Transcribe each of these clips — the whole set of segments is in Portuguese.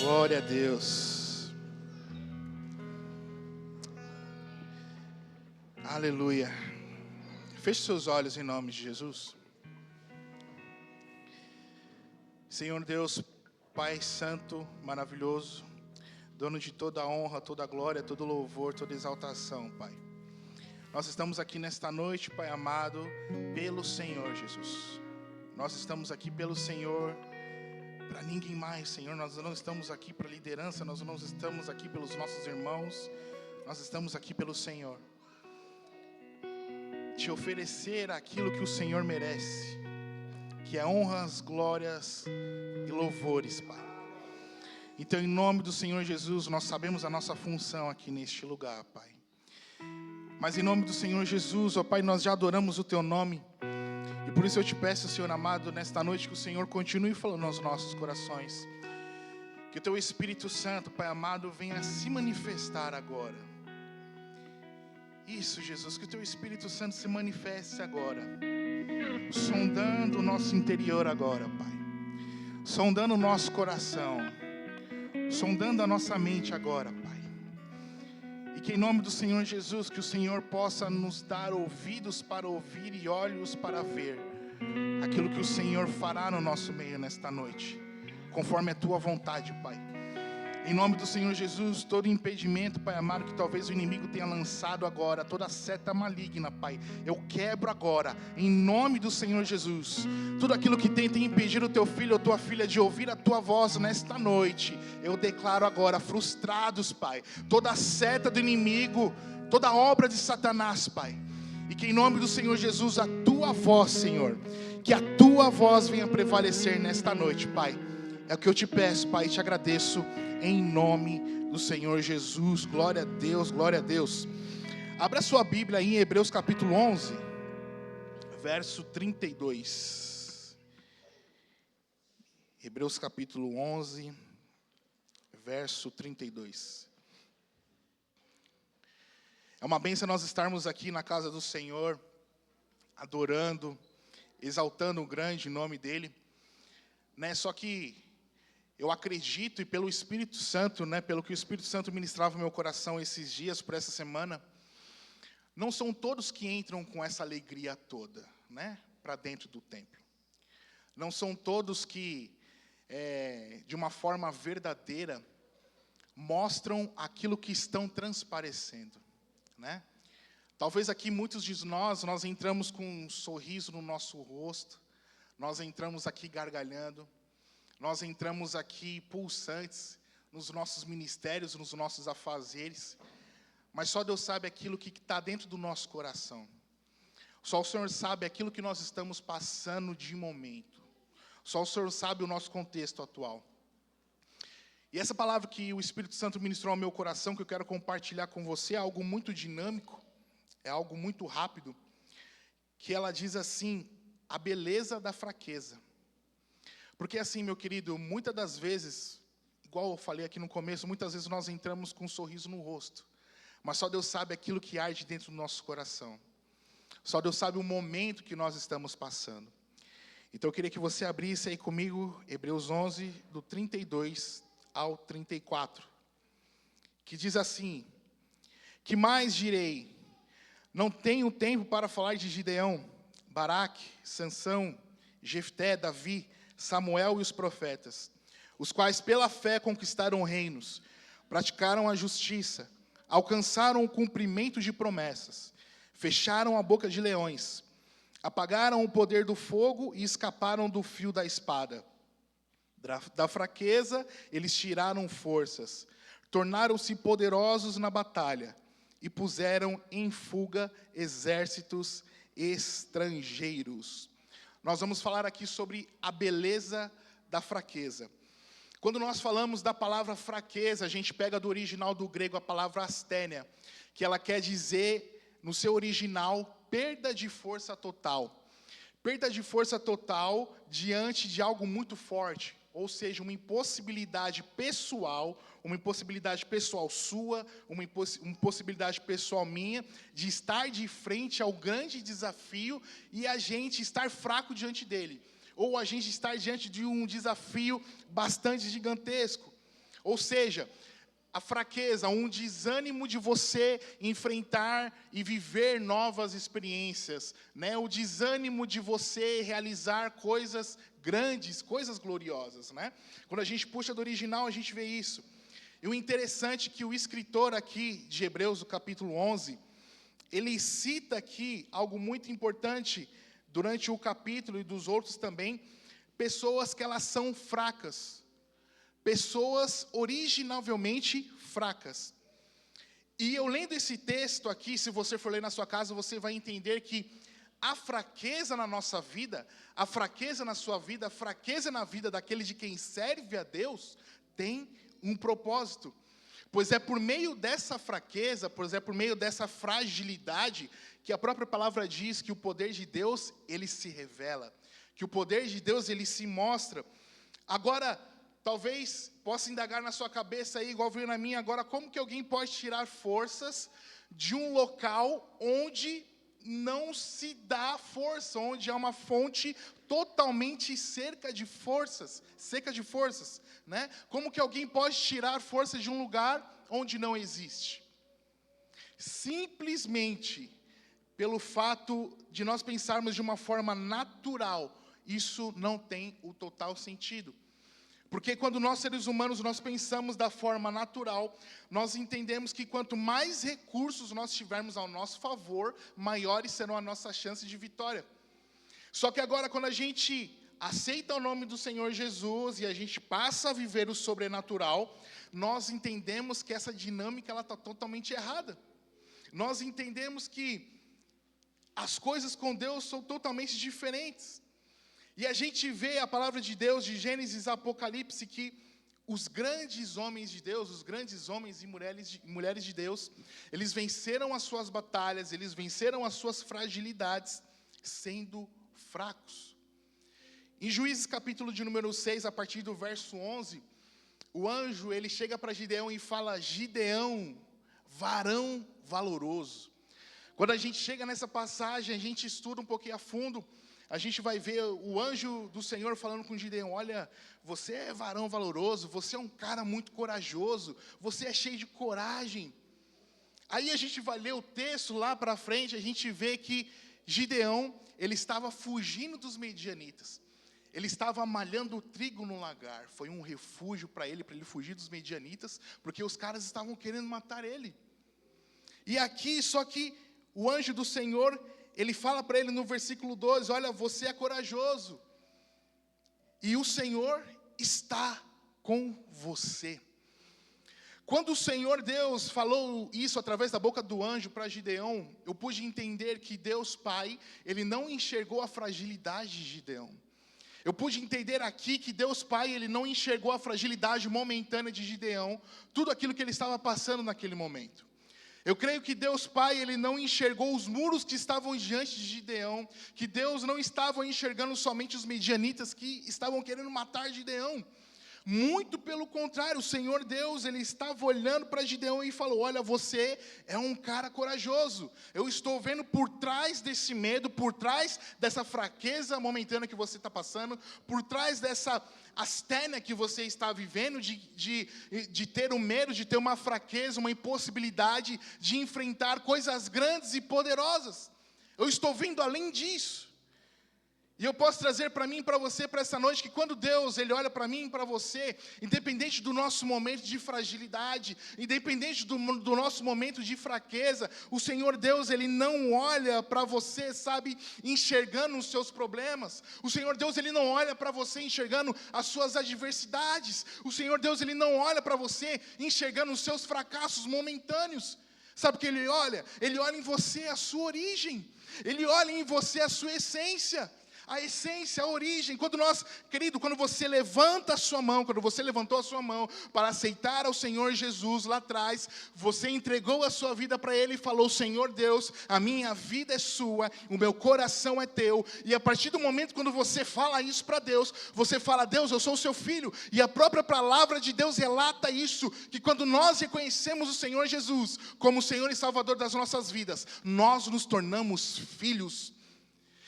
Glória a Deus. Aleluia. Feche seus olhos em nome de Jesus. Senhor Deus, Pai Santo, maravilhoso, dono de toda a honra, toda a glória, todo louvor, toda exaltação, Pai. Nós estamos aqui nesta noite, Pai amado, pelo Senhor Jesus. Nós estamos aqui pelo Senhor, para ninguém mais, Senhor. Nós não estamos aqui para liderança, nós não estamos aqui pelos nossos irmãos, nós estamos aqui pelo Senhor. Te oferecer aquilo que o Senhor merece, que é honras, glórias e louvores, Pai. Então, em nome do Senhor Jesus, nós sabemos a nossa função aqui neste lugar, Pai. Mas em nome do Senhor Jesus, ó Pai, nós já adoramos o Teu nome. E por isso eu te peço, Senhor amado, nesta noite que o Senhor continue falando aos nossos corações. Que o Teu Espírito Santo, Pai amado, venha se manifestar agora. Isso, Jesus, que o Teu Espírito Santo se manifeste agora. Sondando o nosso interior agora, Pai. Sondando o nosso coração. Sondando a nossa mente agora, Pai. E que em nome do Senhor Jesus, que o Senhor possa nos dar ouvidos para ouvir e olhos para ver aquilo que o Senhor fará no nosso meio nesta noite, conforme a Tua vontade, Pai. Em nome do Senhor Jesus, todo impedimento, Pai amado, que talvez o inimigo tenha lançado agora, toda seta maligna, Pai, eu quebro agora, em nome do Senhor Jesus, tudo aquilo que tenta impedir o Teu filho ou Tua filha de ouvir a Tua voz nesta noite, eu declaro agora, frustrados, Pai, toda seta do inimigo, toda obra de Satanás, Pai, e que em nome do Senhor Jesus, a Tua voz, Senhor, que a Tua voz venha prevalecer nesta noite, Pai. É o que eu te peço, Pai, e te agradeço em nome do Senhor Jesus. Glória a Deus, glória a Deus. Abra sua Bíblia aí em Hebreus capítulo 11, verso 32. Hebreus capítulo 11, verso 32. É uma bênção nós estarmos aqui na casa do Senhor, adorando, exaltando o grande nome dEle, né? Só que eu acredito, e pelo Espírito Santo, né, pelo que o Espírito Santo ministrava no meu coração esses dias, por essa semana, não são todos que entram com essa alegria toda, né, para dentro do templo. Não são todos que, de uma forma verdadeira, mostram aquilo que estão transparecendo, né? Talvez aqui muitos de nós entramos com um sorriso no nosso rosto, nós entramos aqui gargalhando, nós entramos aqui pulsantes nos nossos ministérios, nos nossos afazeres, mas só Deus sabe aquilo que está dentro do nosso coração. Só o Senhor sabe aquilo que nós estamos passando de momento. Só o Senhor sabe o nosso contexto atual. E essa palavra que o Espírito Santo ministrou ao meu coração, que eu quero compartilhar com você, é algo muito dinâmico, é algo muito rápido, que ela diz assim: a beleza da fraqueza. Porque assim, meu querido, muitas das vezes, igual eu falei aqui no começo, muitas vezes nós entramos com um sorriso no rosto, mas só Deus sabe aquilo que arde dentro do nosso coração. Só Deus sabe o momento que nós estamos passando. Então eu queria que você abrisse aí comigo, Hebreus 11, do 32 ao 34, que diz assim: que mais direi? Não tenho tempo para falar de Gideão, Baraque, Sansão, Jefté, Davi, Samuel e os profetas, os quais pela fé conquistaram reinos, praticaram a justiça, alcançaram o cumprimento de promessas, fecharam a boca de leões, apagaram o poder do fogo e escaparam do fio da espada. Da fraqueza eles tiraram forças, tornaram-se poderosos na batalha e puseram em fuga exércitos estrangeiros. Nós vamos falar aqui sobre a beleza da fraqueza. Quando nós falamos da palavra fraqueza, a gente pega do original do grego a palavra asténia, que ela quer dizer, no seu original, perda de força total. Perda de força total diante de algo muito forte, ou seja, uma impossibilidade pessoal sua, uma impossibilidade pessoal minha, de estar de frente ao grande desafio e a gente estar fraco diante dele, ou a gente estar diante de um desafio bastante gigantesco. Ou seja, a fraqueza, um desânimo de você enfrentar e viver novas experiências, né? O desânimo de você realizar coisas grandes, coisas gloriosas, né? Quando a gente puxa do original, a gente vê isso. E o interessante é que o escritor aqui de Hebreus, no capítulo 11, ele cita aqui algo muito importante durante o capítulo e dos outros também, pessoas que elas são fracas. Pessoas originavelmente fracas. E eu lendo esse texto aqui, se você for ler na sua casa, você vai entender que a fraqueza na nossa vida, a fraqueza na sua vida, a fraqueza na vida daquele de quem serve a Deus, tem um propósito. Pois é por meio dessa fraqueza, pois é por meio dessa fragilidade, que a própria palavra diz que o poder de Deus, ele se revela. Que o poder de Deus, ele se mostra. Agora, talvez possa indagar na sua cabeça aí, igual veio na minha agora, como que alguém pode tirar forças de um local onde não se dá força, onde há uma fonte totalmente seca de forças, né? Como que alguém pode tirar força de um lugar onde não existe? Simplesmente pelo fato de nós pensarmos de uma forma natural, isso não tem o total sentido. Porque quando nós, seres humanos, nós pensamos da forma natural, nós entendemos que quanto mais recursos nós tivermos ao nosso favor, maiores serão as nossas chances de vitória. Só que agora, quando a gente aceita o nome do Senhor Jesus e a gente passa a viver o sobrenatural, nós entendemos que essa dinâmica está totalmente errada. Nós entendemos que as coisas com Deus são totalmente diferentes. E a gente vê a palavra de Deus, de Gênesis a Apocalipse, que os grandes homens de Deus, os grandes homens e mulheres de Deus, eles venceram as suas batalhas, eles venceram as suas fragilidades, sendo fracos. Em Juízes capítulo de número 6, a partir do verso 11, o anjo, ele chega para Gideão e fala: Gideão, varão valoroso. Quando a gente chega nessa passagem, a gente estuda um pouquinho a fundo, a gente vai ver o anjo do Senhor falando com Gideão: olha, você é varão valoroso, você é um cara muito corajoso, você é cheio de coragem. Aí a gente vai ler o texto lá para frente, a gente vê que Gideão, ele estava fugindo dos medianitas. Ele estava malhando o trigo no lagar. Foi um refúgio para ele fugir dos medianitas, porque os caras estavam querendo matar ele. E aqui, só que o anjo do Senhor, ele fala para ele no versículo 12, olha, você é corajoso, e o Senhor está com você. Quando o Senhor Deus falou isso através da boca do anjo para Gideão, eu pude entender que Deus Pai, ele não enxergou a fragilidade de Gideão. Eu pude entender aqui que Deus Pai, ele não enxergou a fragilidade momentânea de Gideão, tudo aquilo que ele estava passando naquele momento. Eu creio que Deus Pai, ele não enxergou os muros que estavam diante de Gideão, que Deus não estava enxergando somente os medianitas que estavam querendo matar Gideão. Muito pelo contrário, o Senhor Deus, ele estava olhando para Gideão e falou: olha, você é um cara corajoso. Eu estou vendo por trás desse medo, por trás dessa fraqueza momentânea que você está passando, por trás dessa astênia que você está vivendo, de ter um medo, de ter uma fraqueza, uma impossibilidade de enfrentar coisas grandes e poderosas. Eu estou vendo além disso. E eu posso trazer para mim e para você, para essa noite, que quando Deus, ele olha para mim e para você, independente do nosso momento de fragilidade, independente do nosso momento de fraqueza, o Senhor Deus, ele não olha para você, sabe, enxergando os seus problemas. O Senhor Deus, ele não olha para você enxergando as suas adversidades. O Senhor Deus, ele não olha para você enxergando os seus fracassos momentâneos. Sabe o que ele olha? Ele olha em você a sua origem. Ele olha em você a sua essência. A essência, a origem. Quando você levanta a sua mão, quando você levantou a sua mão para aceitar ao Senhor Jesus lá atrás, você entregou a sua vida para Ele e falou: Senhor Deus, a minha vida é sua, o meu coração é teu. E a partir do momento quando você fala isso para Deus, você fala: Deus, eu sou o seu filho. E a própria palavra de Deus relata isso, que quando nós reconhecemos o Senhor Jesus como o Senhor e Salvador das nossas vidas, nós nos tornamos filhos.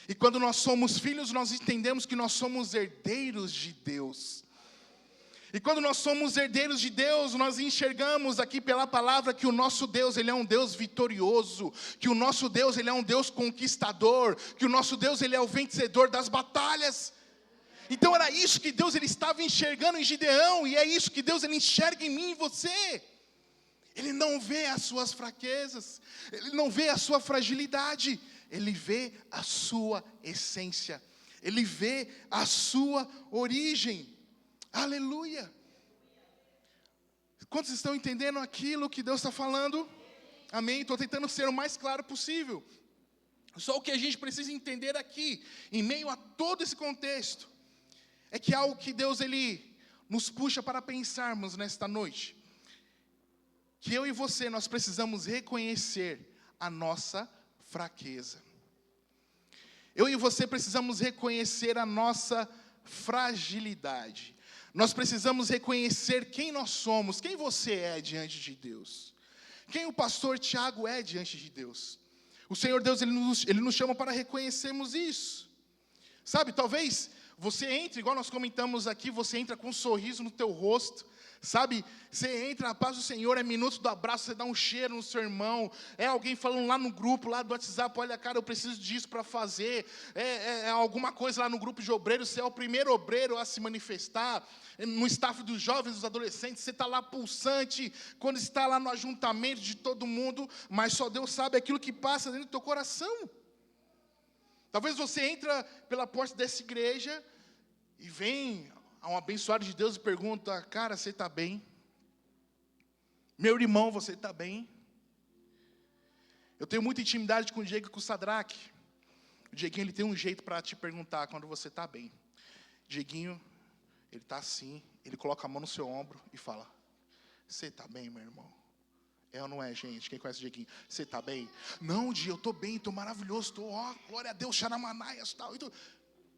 E quando nós somos filhos, nós entendemos que nós somos herdeiros de Deus. E quando nós somos herdeiros de Deus, nós enxergamos aqui pela palavra que o nosso Deus, Ele é um Deus vitorioso, que o nosso Deus, Ele é um Deus conquistador, que o nosso Deus, Ele é o vencedor das batalhas. Então era isso que Deus Ele estava enxergando em Gideão, e é isso que Deus Ele enxerga em mim e em você. Ele não vê as suas fraquezas, Ele não vê a sua fragilidade, Ele vê a sua essência, Ele vê a sua origem. Aleluia! Quantos estão entendendo aquilo que Deus está falando? Amém? Estou tentando ser o mais claro possível. Só o que a gente precisa entender aqui, em meio a todo esse contexto, é que algo que Deus Ele nos puxa para pensarmos nesta noite, que eu e você, nós precisamos reconhecer a nossa fraqueza. Eu e você precisamos reconhecer a nossa fragilidade. Nós precisamos reconhecer quem nós somos, quem você é diante de Deus. Quem o pastor Tiago é diante de Deus. O Senhor Deus, Ele nos chama para reconhecermos isso. Sabe, talvez você entre, igual nós comentamos aqui, você entra com um sorriso no teu rosto. Sabe, você entra, a paz do Senhor, é minuto do abraço, você dá um cheiro no seu irmão, é alguém falando lá no grupo, lá do WhatsApp, olha cara, eu preciso disso para fazer, é alguma coisa lá no grupo de obreiros, você é o primeiro obreiro a se manifestar, no staff dos jovens, dos adolescentes, você está lá pulsante, quando está lá no ajuntamento de todo mundo, mas só Deus sabe aquilo que passa dentro do teu coração. Talvez você entra pela porta dessa igreja, e vem a um abençoado de Deus e pergunta, cara, você está bem? Meu irmão, você está bem? Eu tenho muita intimidade com o Diego e com o Sadraque. O Dieguinho, ele tem um jeito para te perguntar quando você está bem. Dieguinho, ele está assim, ele coloca a mão no seu ombro e fala, você está bem, meu irmão? É ou não é, gente? Quem conhece o Dieguinho? Você está bem? Não, Di, eu estou bem, estou maravilhoso, estou, glória a Deus, xaramanaias, tal.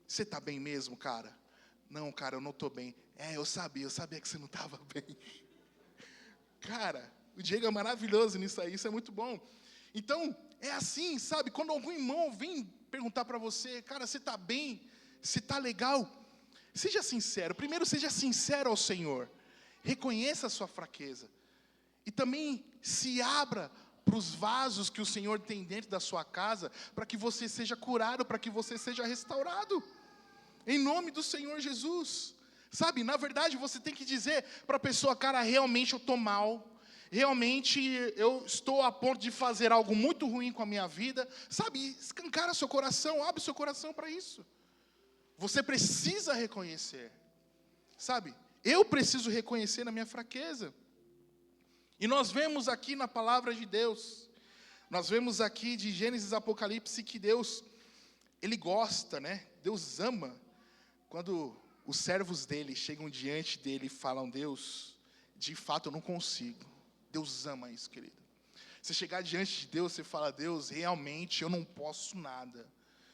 Você está bem mesmo, cara? Não, cara, eu não estou bem. Eu sabia que você não estava bem. Cara, o Diego é maravilhoso nisso aí, isso é muito bom. Então, é assim, sabe, quando algum irmão vem perguntar para você, cara, você está bem? Você está legal? Seja sincero, primeiro seja sincero ao Senhor. Reconheça a sua fraqueza. E também se abra para os vasos que o Senhor tem dentro da sua casa, para que você seja curado, para que você seja restaurado. Em nome do Senhor Jesus. Sabe, na verdade você tem que dizer para a pessoa, cara, realmente eu estou mal. Realmente eu estou a ponto de fazer algo muito ruim com a minha vida. Sabe, escancara seu coração, abre seu coração para isso. Você precisa reconhecer. Sabe, eu preciso reconhecer na minha fraqueza. E nós vemos aqui na palavra de Deus, nós vemos aqui de Gênesis a Apocalipse que Deus, Ele gosta, né? Deus ama. Quando os servos dele chegam diante dele e falam, Deus, de fato eu não consigo. Deus ama isso, querido. Você chegar diante de Deus, você fala, Deus, realmente eu não posso nada.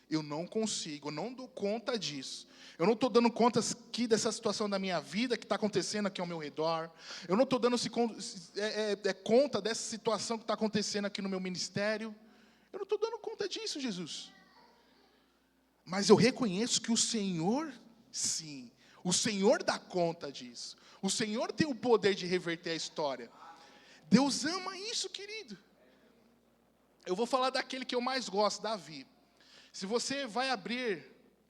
Eu não consigo, eu não dou conta disso. Eu não estou dando conta aqui dessa situação da minha vida que está acontecendo aqui ao meu redor. Eu não estou dando conta dessa situação que está acontecendo aqui no meu ministério. Eu não estou dando conta disso, Jesus. Mas eu reconheço que o Senhor, sim, o Senhor dá conta disso. O Senhor tem o poder de reverter a história. Deus ama isso, querido. Eu vou falar daquele que eu mais gosto, Davi. Se você vai abrir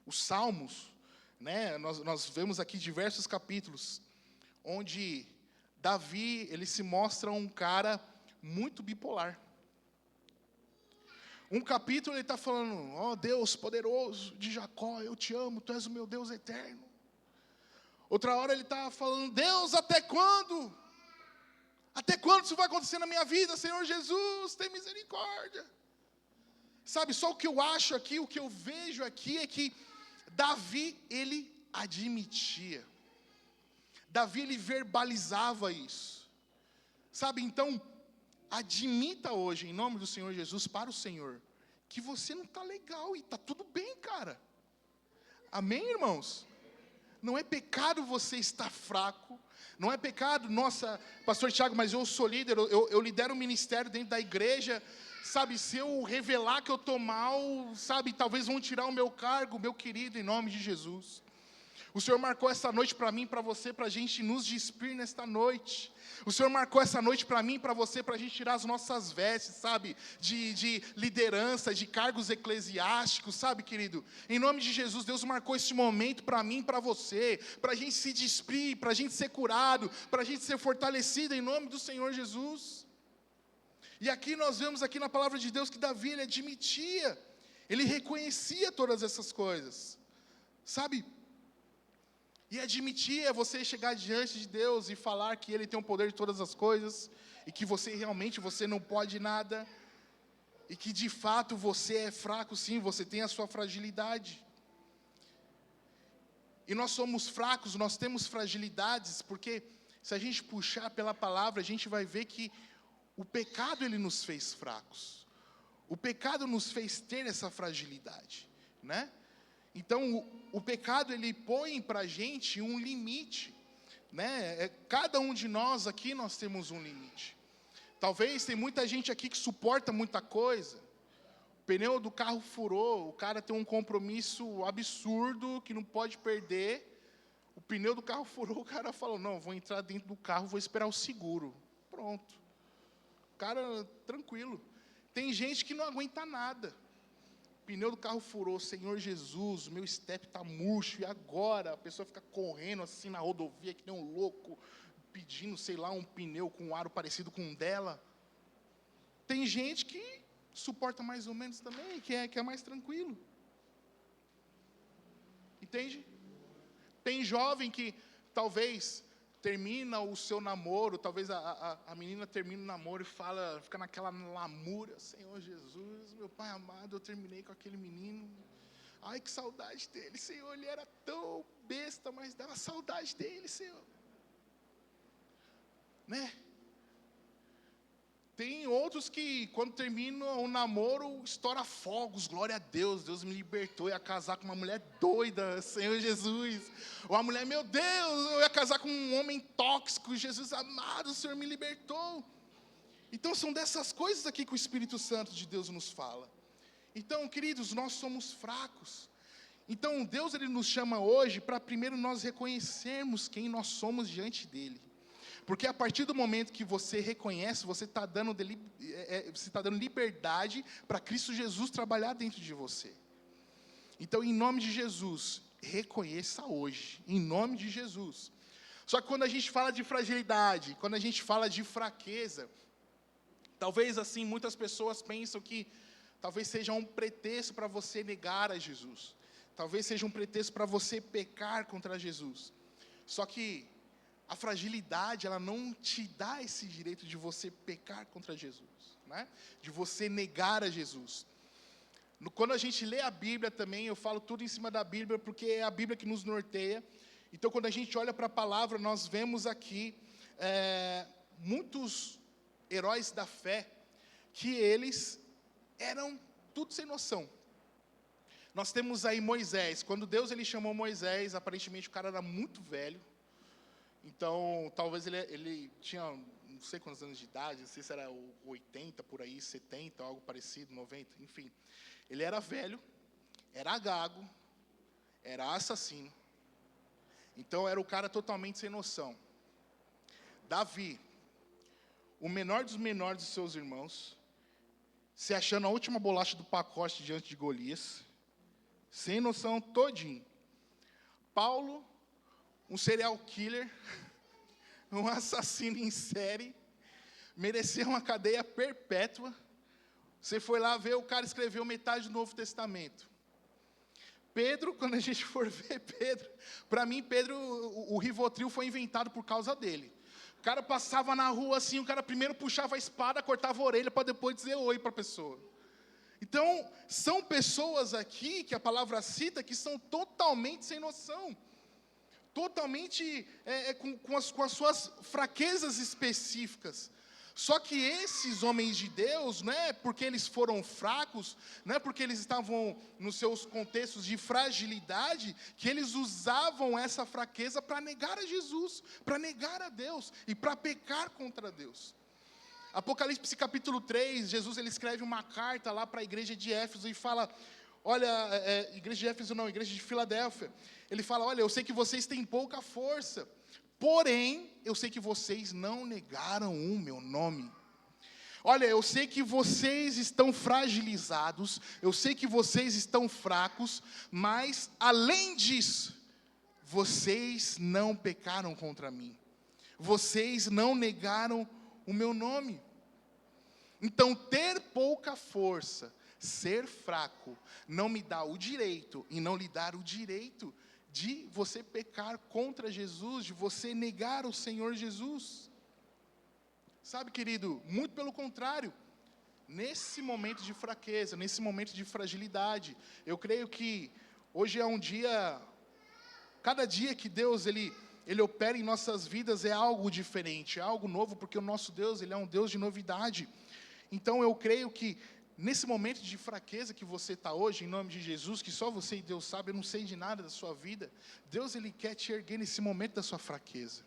os Salmos, né, nós vemos aqui diversos capítulos, onde Davi, ele se mostra um cara muito bipolar. Um capítulo ele está falando, ó Deus poderoso de Jacó, eu te amo, tu és o meu Deus eterno. Outra hora ele está falando, Deus, até quando? Até quando isso vai acontecer na minha vida, Senhor Jesus, tem misericórdia. Sabe, só o que eu acho aqui, o que eu vejo aqui é que Davi, ele admitia. Davi, ele verbalizava isso. Sabe, então, admita hoje, em nome do Senhor Jesus, para o Senhor, que você não está legal e está tudo bem, cara. Amém, irmãos? Não é pecado você estar fraco. Não é pecado, nossa, pastor Tiago, mas eu sou líder, eu lidero um ministério dentro da igreja. Sabe, se eu revelar que eu estou mal, sabe, talvez vão tirar o meu cargo, meu querido, em nome de Jesus. O Senhor marcou essa noite para mim, para você, para a gente nos despir nesta noite. O Senhor marcou essa noite para mim, para você, para a gente tirar as nossas vestes, sabe? De liderança, de cargos eclesiásticos, sabe, querido? Em nome de Jesus, Deus marcou esse momento para mim, para você, para a gente se despir, para a gente ser curado, para a gente ser fortalecido em nome do Senhor Jesus. E aqui nós vemos aqui na palavra de Deus que Davi, ele admitia, ele reconhecia todas essas coisas, sabe? E admitir é você chegar diante de Deus e falar que Ele tem o poder de todas as coisas, e que você não pode nada, e que de fato você é fraco sim, você tem a sua fragilidade. E nós somos fracos, nós temos fragilidades, porque se a gente puxar pela palavra, a gente vai ver que o pecado ele nos fez fracos. O pecado nos fez ter essa fragilidade, né? Então, o pecado, ele põe para a gente um limite, né? Cada um de nós aqui, nós temos um limite. Talvez tem muita gente aqui que suporta muita coisa. O pneu do carro furou, o cara tem um compromisso absurdo que não pode perder. O pneu do carro furou, o cara falou, não, vou entrar dentro do carro, vou esperar o seguro. Pronto. O cara, tranquilo. Tem gente que não aguenta nada. O pneu do carro furou, Senhor Jesus, o meu step está murcho, e agora? A pessoa fica correndo assim na rodovia, que nem um louco, pedindo, sei lá, um pneu com um aro parecido com um dela. Tem gente que suporta mais ou menos também, que é mais tranquilo. Entende? Tem jovem que talvez termina o seu namoro, talvez a menina termina o namoro e fica naquela lamúria, Senhor Jesus, meu Pai amado, eu terminei com aquele menino, ai que saudade dele, Senhor, ele era tão besta, mas dava saudade dele, Senhor, né? Tem outros que, quando terminam o namoro, estoura fogos, glória a Deus, Deus me libertou, eu ia casar com uma mulher doida, Senhor Jesus. Ou a mulher, meu Deus, eu ia casar com um homem tóxico, Jesus amado, o Senhor me libertou. Então, são dessas coisas aqui que o Espírito Santo de Deus nos fala. Então, queridos, nós somos fracos. Então, Deus ele nos chama hoje para primeiro nós reconhecermos quem nós somos diante dEle. Porque a partir do momento que você reconhece, você está dando liberdade para Cristo Jesus trabalhar dentro de você. Então, em nome de Jesus, reconheça hoje, em nome de Jesus. Só que quando a gente fala de fragilidade, quando a gente fala de fraqueza, talvez assim, muitas pessoas pensam que talvez seja um pretexto para você negar a Jesus. Talvez seja um pretexto para você pecar contra Jesus. Só que a fragilidade, ela não te dá esse direito de você pecar contra Jesus, né? De você negar a Jesus. Quando a gente lê a Bíblia também, eu falo tudo em cima da Bíblia, porque é a Bíblia que nos norteia. Então, quando a gente olha para a palavra, nós vemos aqui muitos heróis da fé, que eles eram tudo sem noção. Nós temos aí Moisés. Quando Deus ele chamou Moisés, aparentemente o cara era muito velho. Então, talvez ele tinha, não sei quantos anos de idade, não sei se era 80, por aí, 70, algo parecido, 90, enfim. Ele era velho, era gago, era assassino. Então, era o cara totalmente sem noção. Davi, o menor dos menores dos seus irmãos, se achando a última bolacha do pacote diante de Golias, sem noção todinho. Paulo, um serial killer, um assassino em série, mereceu uma cadeia perpétua. Você foi lá ver, o cara escreveu metade do Novo Testamento. Pedro, quando a gente for ver Pedro, para mim, Pedro, o Rivotril foi inventado por causa dele. O cara passava na rua assim, o cara primeiro puxava a espada, cortava a orelha para depois dizer oi para a pessoa. Então, são pessoas aqui, que a palavra cita, que são totalmente sem noção. Totalmente com as suas fraquezas específicas. Só que esses homens de Deus, né, porque eles foram fracos, né, porque eles estavam nos seus contextos de fragilidade, que eles usavam essa fraqueza para negar a Jesus, para negar a Deus e para pecar contra Deus. Apocalipse capítulo 3, Jesus ele escreve uma carta lá para a igreja de Éfeso e fala: Olha, igreja de Éfeso não, igreja de Filadélfia. Ele fala, olha, eu sei que vocês têm pouca força, porém, eu sei que vocês não negaram o meu nome. Olha, eu sei que vocês estão fragilizados, eu sei que vocês estão fracos, mas, além disso, vocês não pecaram contra mim. Vocês não negaram o meu nome. Então, ter pouca força, ser fraco, não me dá o direito, e não lhe dar o direito de você pecar contra Jesus, de você negar o Senhor Jesus. Sabe, querido, muito pelo contrário, nesse momento de fraqueza, nesse momento de fragilidade, eu creio que hoje é um dia, cada dia que Deus, Ele opera em nossas vidas é algo diferente, é algo novo, porque o nosso Deus, Ele é um Deus de novidade. Então eu creio que nesse momento de fraqueza que você está hoje, em nome de Jesus, que só você e Deus sabem, eu não sei de nada da sua vida, Deus, Ele quer te erguer nesse momento da sua fraqueza.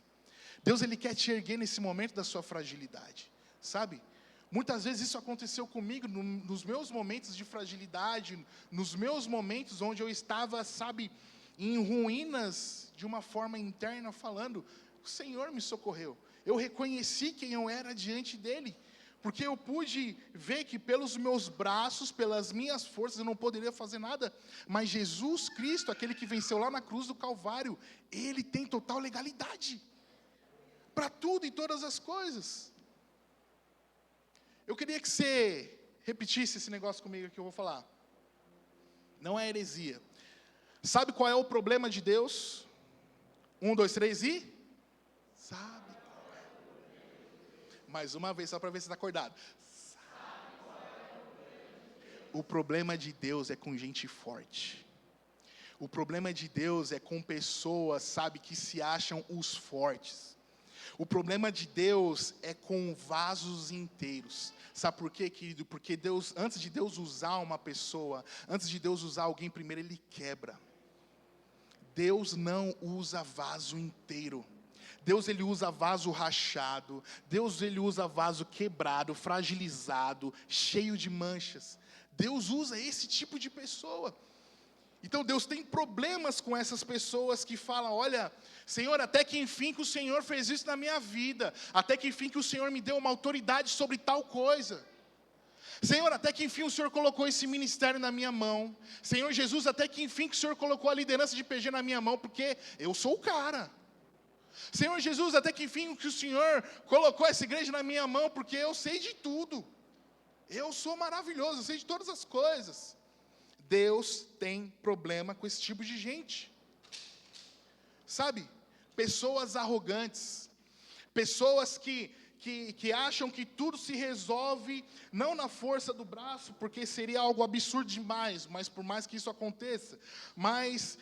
Deus, Ele quer te erguer nesse momento da sua fragilidade, sabe? Muitas vezes isso aconteceu comigo, nos meus momentos de fragilidade, nos meus momentos onde eu estava, sabe, em ruínas, de uma forma interna, falando, o Senhor me socorreu. Eu reconheci quem eu era diante dEle. Porque eu pude ver que pelos meus braços, pelas minhas forças, eu não poderia fazer nada. Mas Jesus Cristo, aquele que venceu lá na cruz do Calvário, Ele tem total legalidade para tudo e todas as coisas. Eu queria que você repetisse esse negócio comigo que eu vou falar. Não é heresia. Sabe qual é o problema de Deus? 1, 2, 3 e... Sabe. Mais uma vez, só para ver se está acordado. O problema de Deus é com gente forte. O problema de Deus é com pessoas, sabe, que se acham os fortes. O problema de Deus é com vasos inteiros. Sabe por quê, querido? Porque Deus, antes de Deus usar uma pessoa, antes de Deus usar alguém, primeiro Ele quebra. Deus não usa vaso inteiro. Deus, Ele usa vaso rachado. Deus, Ele usa vaso quebrado, fragilizado, cheio de manchas. Deus usa esse tipo de pessoa. Então Deus tem problemas com essas pessoas que falam, olha, Senhor, até que enfim que o Senhor fez isso na minha vida. Até que enfim que o Senhor me deu uma autoridade sobre tal coisa. Senhor, até que enfim o Senhor colocou esse ministério na minha mão. Senhor Jesus, até que enfim que o Senhor colocou a liderança de PG na minha mão, porque eu sou o cara. Senhor Jesus, até que enfim que o Senhor colocou essa igreja na minha mão, porque eu sei de tudo. Eu sou maravilhoso, eu sei de todas as coisas. Deus tem problema com esse tipo de gente. Sabe? Pessoas arrogantes. Pessoas que acham que tudo se resolve, não na força do braço, porque seria algo absurdo demais, mas por mais que isso aconteça. Mas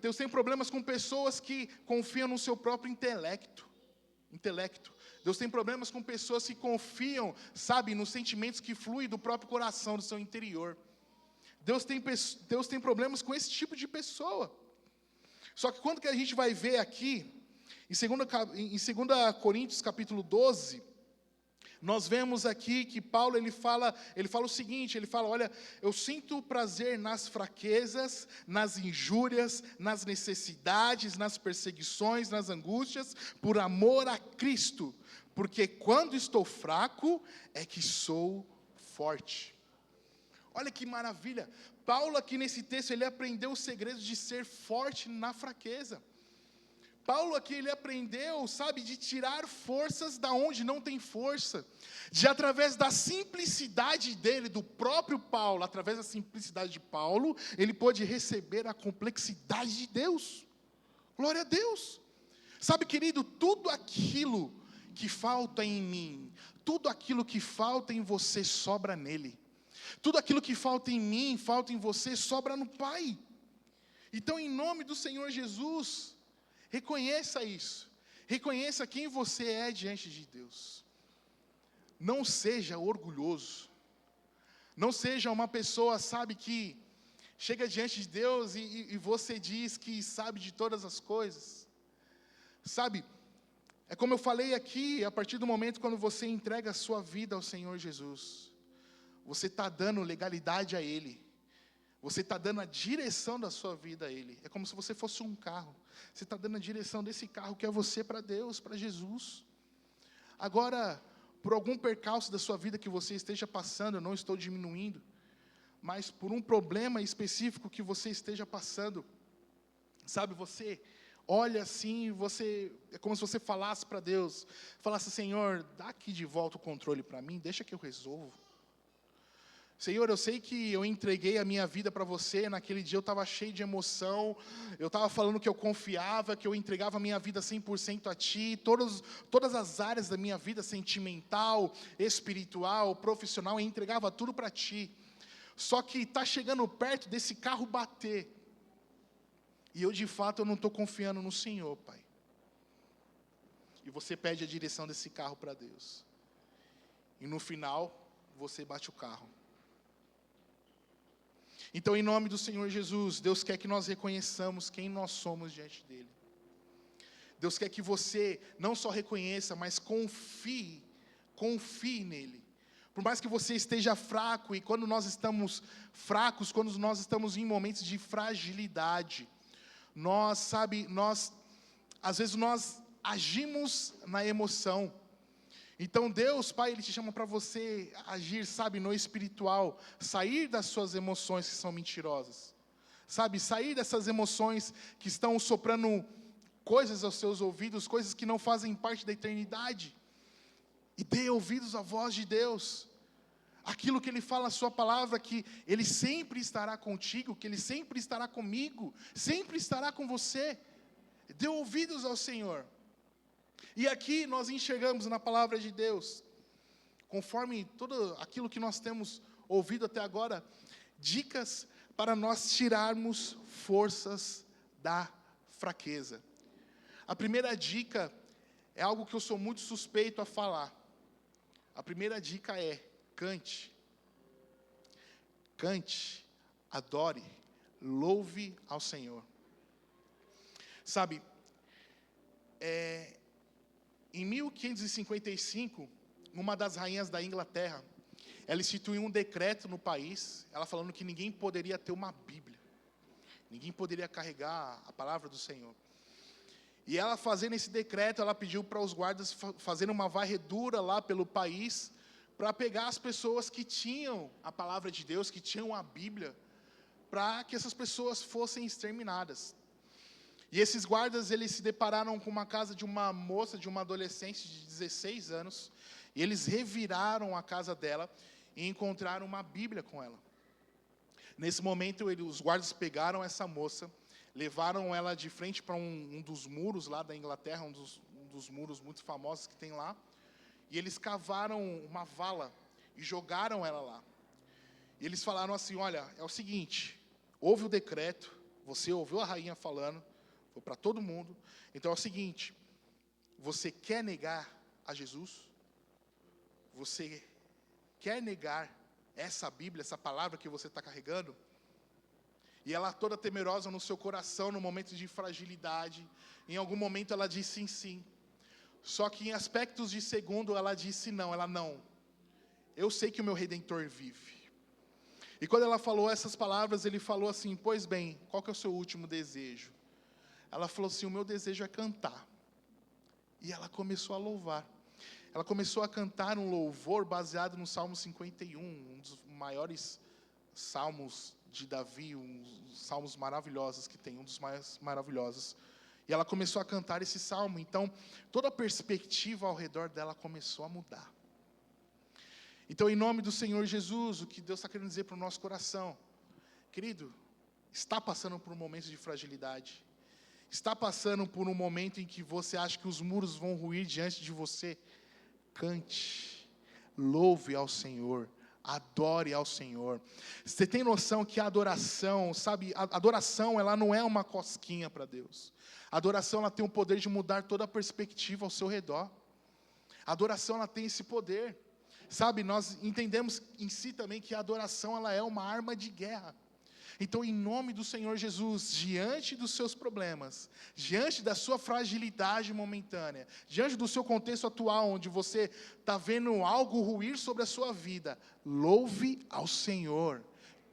Deus tem problemas com pessoas que confiam no seu próprio intelecto. Deus tem problemas com pessoas que confiam, sabe, nos sentimentos que fluem do próprio coração, do seu interior. Deus tem problemas com esse tipo de pessoa. Só que quando que a gente vai ver aqui, em 2 Coríntios capítulo 12, nós vemos aqui que Paulo ele fala o seguinte, ele fala, olha, eu sinto prazer nas fraquezas, nas injúrias, nas necessidades, nas perseguições, nas angústias, por amor a Cristo, porque quando estou fraco, é que sou forte. Olha que maravilha, Paulo aqui nesse texto, ele aprendeu o segredo de ser forte na fraqueza. Paulo aqui, ele aprendeu, sabe, de tirar forças da onde não tem força. De através da simplicidade dele, do próprio Paulo, através da simplicidade de Paulo, ele pôde receber a complexidade de Deus. Glória a Deus. Sabe, querido, tudo aquilo que falta em mim, tudo aquilo que falta em você, sobra nele. Tudo aquilo que falta em mim, falta em você, sobra no Pai. Então, em nome do Senhor Jesus, reconheça isso. Reconheça quem você é diante de Deus. Não seja orgulhoso. Não seja uma pessoa, sabe, que chega diante de Deus e você diz que sabe de todas as coisas. Sabe, é como eu falei aqui, a partir do momento quando você entrega a sua vida ao Senhor Jesus, você está dando legalidade a Ele. Você está dando a direção da sua vida a Ele. É como se você fosse um carro. Você está dando a direção desse carro que é você para Deus, para Jesus. Agora, por algum percalço da sua vida que você esteja passando, eu não estou diminuindo, mas por um problema específico que você esteja passando, sabe, você olha assim, é como se você falasse para Deus, falasse: Senhor, dá aqui de volta o controle para mim, deixa que eu resolvo. Senhor, eu sei que eu entreguei a minha vida para você, naquele dia eu estava cheio de emoção, eu estava falando que eu confiava, que eu entregava a minha vida 100% a Ti, todas as áreas da minha vida, sentimental, espiritual, profissional, eu entregava tudo para Ti. Só que está chegando perto desse carro bater, e eu de fato eu não estou confiando no Senhor, Pai. E você pede a direção desse carro para Deus, e no final, você bate o carro. Então, em nome do Senhor Jesus, Deus quer que nós reconheçamos quem nós somos diante dEle. Deus quer que você não só reconheça, mas confie nele. Por mais que você esteja fraco, e quando nós estamos fracos, quando nós estamos em momentos de fragilidade, às vezes nós agimos na emoção. Então Deus, Pai, Ele te chama para você agir, sabe, no espiritual, sair das suas emoções que são mentirosas, sabe, sair dessas emoções que estão soprando coisas aos seus ouvidos, coisas que não fazem parte da eternidade, e dê ouvidos à voz de Deus, aquilo que Ele fala na sua palavra, que Ele sempre estará contigo, que Ele sempre estará comigo, sempre estará com você. Dê ouvidos ao Senhor. E aqui nós enxergamos na palavra de Deus, conforme tudo aquilo que nós temos ouvido até agora, dicas para nós tirarmos forças da fraqueza. A primeira dica é algo que eu sou muito suspeito a falar. A primeira dica é: cante. Cante, adore, louve ao Senhor. Sabe, em 1555, uma das rainhas da Inglaterra, ela instituiu um decreto no país, ela falando que ninguém poderia ter uma Bíblia, ninguém poderia carregar a palavra do Senhor. E ela, fazendo esse decreto, ela pediu para os guardas fazerem uma varredura lá pelo país, para pegar as pessoas que tinham a palavra de Deus, que tinham a Bíblia, para que essas pessoas fossem exterminadas. E esses guardas, eles se depararam com uma casa de uma moça, de uma adolescente de 16 anos, e eles reviraram a casa dela e encontraram uma Bíblia com ela. Nesse momento, os guardas pegaram essa moça, levaram ela de frente para um dos muros lá da Inglaterra, um dos muros muito famosos que tem lá, e eles cavaram uma vala e jogaram ela lá. E eles falaram assim: olha, é o seguinte, houve o decreto, você ouviu a rainha falando, foi para todo mundo, então é o seguinte, você quer negar a Jesus? Você quer negar essa Bíblia, essa palavra que você está carregando? E ela, toda temerosa no seu coração, no momento de fragilidade, em algum momento ela disse sim. Só que em aspectos de segundo ela disse não, eu sei que o meu Redentor vive. E quando ela falou essas palavras, ele falou assim: pois bem, qual que é o seu último desejo? Ela falou assim: o meu desejo é cantar. E ela começou a louvar. Ela começou a cantar um louvor baseado no Salmo 51, um dos maiores salmos de Davi, um dos salmos maravilhosos que tem, um dos mais maravilhosos. E ela começou a cantar esse salmo. Então, toda a perspectiva ao redor dela começou a mudar. Então, em nome do Senhor Jesus, o que Deus está querendo dizer para o nosso coração, querido, está passando por um momento de fragilidade, está passando por um momento em que você acha que os muros vão ruir diante de você, cante, louve ao Senhor, adore ao Senhor. Você tem noção que a adoração, sabe, a adoração, ela não é uma cosquinha para Deus. A adoração, ela tem o poder de mudar toda a perspectiva ao seu redor. A adoração, ela tem esse poder. Sabe, nós entendemos em si também que a adoração, ela é uma arma de guerra. Então, em nome do Senhor Jesus, diante dos seus problemas, diante da sua fragilidade momentânea, diante do seu contexto atual, onde você está vendo algo ruir sobre a sua vida, louve ao Senhor,